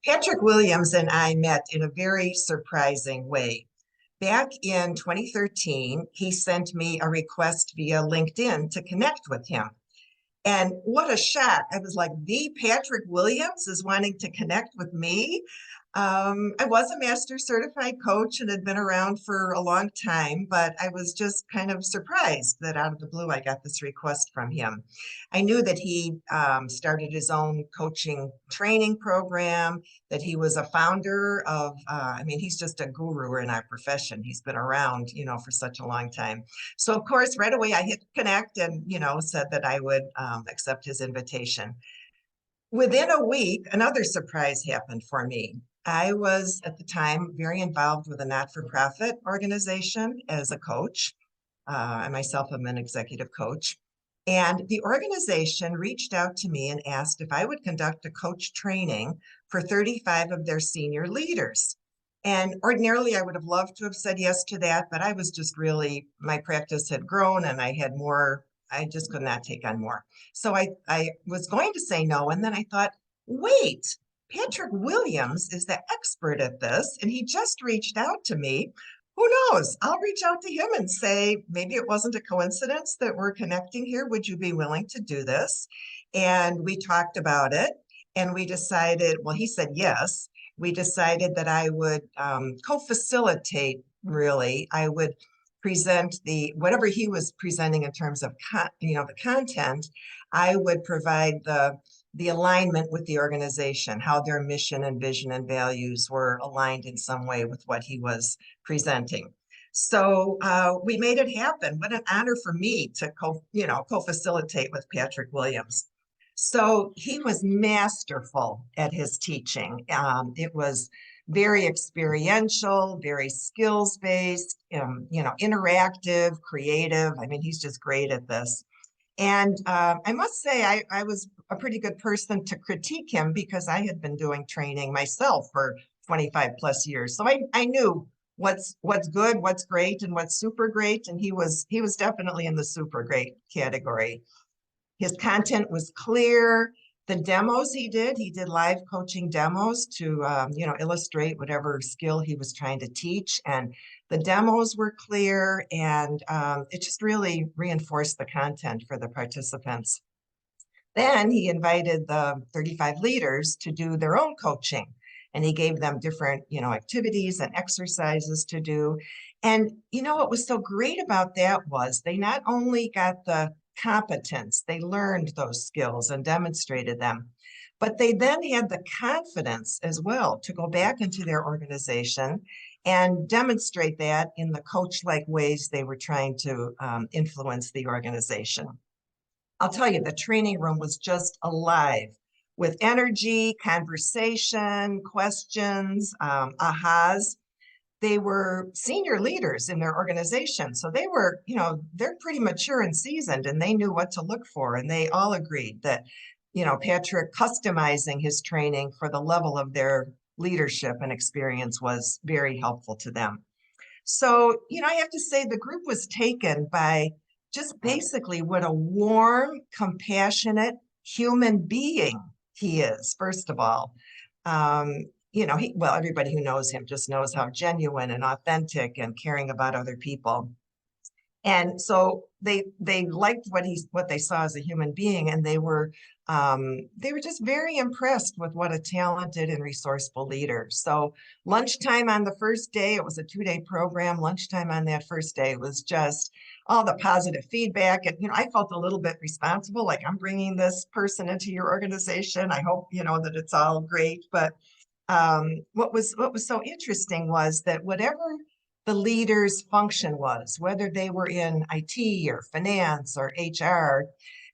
Patrick Williams and I met in a very surprising way. Back in 2013, he sent me a request via LinkedIn to connect with him. And what a shock. I was like, the Patrick Williams is wanting to connect with me. I was a master certified coach and had been around for a long time, but I was just kind of surprised that out of the blue I got this request from him. I knew that he started his own coaching training program, that he was a founder of, he's just a guru in our profession. He's been around, for such a long time. So, of course, right away I hit connect and, said that I would accept his invitation. Within a week, another surprise happened for me. I was at the time very involved with a not-for-profit organization as a coach. I myself am an executive coach. And the organization reached out to me and asked if I would conduct a coach training for 35 of their senior leaders. And ordinarily, I would have loved to have said yes to that, but I was just really, my practice had grown and I had more, I just could not take on more. So I was going to say no. And then I thought, wait, Patrick Williams is the expert at this. And he just reached out to me. Who knows? I'll reach out to him and say, maybe it wasn't a coincidence that we're connecting here. Would you be willing to do this? And we talked about it and we decided, well, he said yes. We decided that I would co-facilitate, really. I would present whatever he was presenting in terms of the content. I would provide the alignment with the organization, how their mission and vision and values were aligned in some way with what he was presenting. So we made it happen. What an honor for me to co-facilitate with Patrick Williams. So he was masterful at his teaching. It was very experiential, very skills-based, interactive, creative. I mean, he's just great at this. And I must say, I was a pretty good person to critique him because I had been doing training myself for 25 plus years. So I knew what's good, what's great, and what's super great. And he was definitely in the super great category. His content was clear. The demos he did live coaching demos to, illustrate whatever skill he was trying to teach. And the demos were clear and it just really reinforced the content for the participants. Then he invited the 35 leaders to do their own coaching. And he gave them different, activities and exercises to do. And, what was so great about that was they not only got the competence, they learned those skills and demonstrated them, but they then had the confidence as well to go back into their organization and demonstrate that in the coach-like ways they were trying to influence the organization. I'll tell you, the training room was just alive with energy, conversation, questions, ahas. They were senior leaders in their organization. So they were, they're pretty mature and seasoned and they knew what to look for. And they all agreed that, Patrick customizing his training for the level of their leadership and experience was very helpful to them. So, I have to say the group was taken by just basically what a warm, compassionate human being he is, first of all. Everybody who knows him just knows how genuine and authentic and caring about other people. And so they liked what they saw as a human being, and they were just very impressed with what a talented and resourceful leader. So lunchtime on the first day, it was a 2-day program. Lunchtime on that first day was just all the positive feedback. And, I felt a little bit responsible, like I'm bringing this person into your organization. I hope, that it's all great. But what was so interesting was that whatever the leader's function was, whether they were in IT or finance or HR,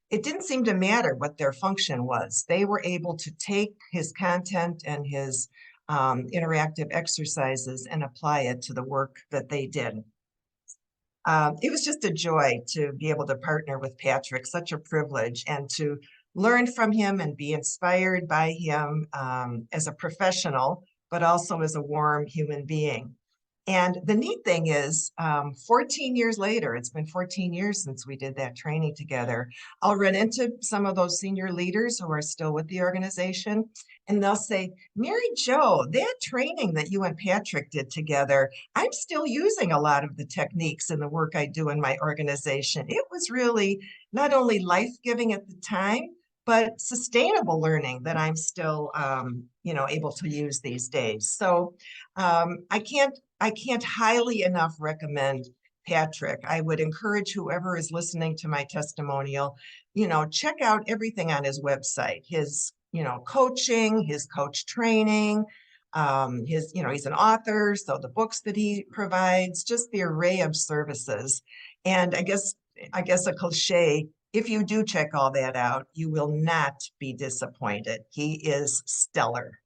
it didn't seem to matter what their function was. They were able to take his content and his interactive exercises and apply it to the work that they did. It was just a joy to be able to partner with Patrick, such a privilege, and to learn from him and be inspired by him as a professional, but also as a warm human being. And the neat thing is, 14 years later, it's been 14 years since we did that training together. I'll run into some of those senior leaders who are still with the organization, and they'll say, Mary Jo, that training that you and Patrick did together, I'm still using a lot of the techniques in the work I do in my organization. It was really not only life-giving at the time, but sustainable learning that I'm still, able to use these days. So I can't highly enough recommend Patrick. I would encourage whoever is listening to my testimonial, check out everything on his website, his, coaching, his coach training, he's an author, so the books that he provides, just the array of services. And I guess a cliche, if you do check all that out, you will not be disappointed. He is stellar.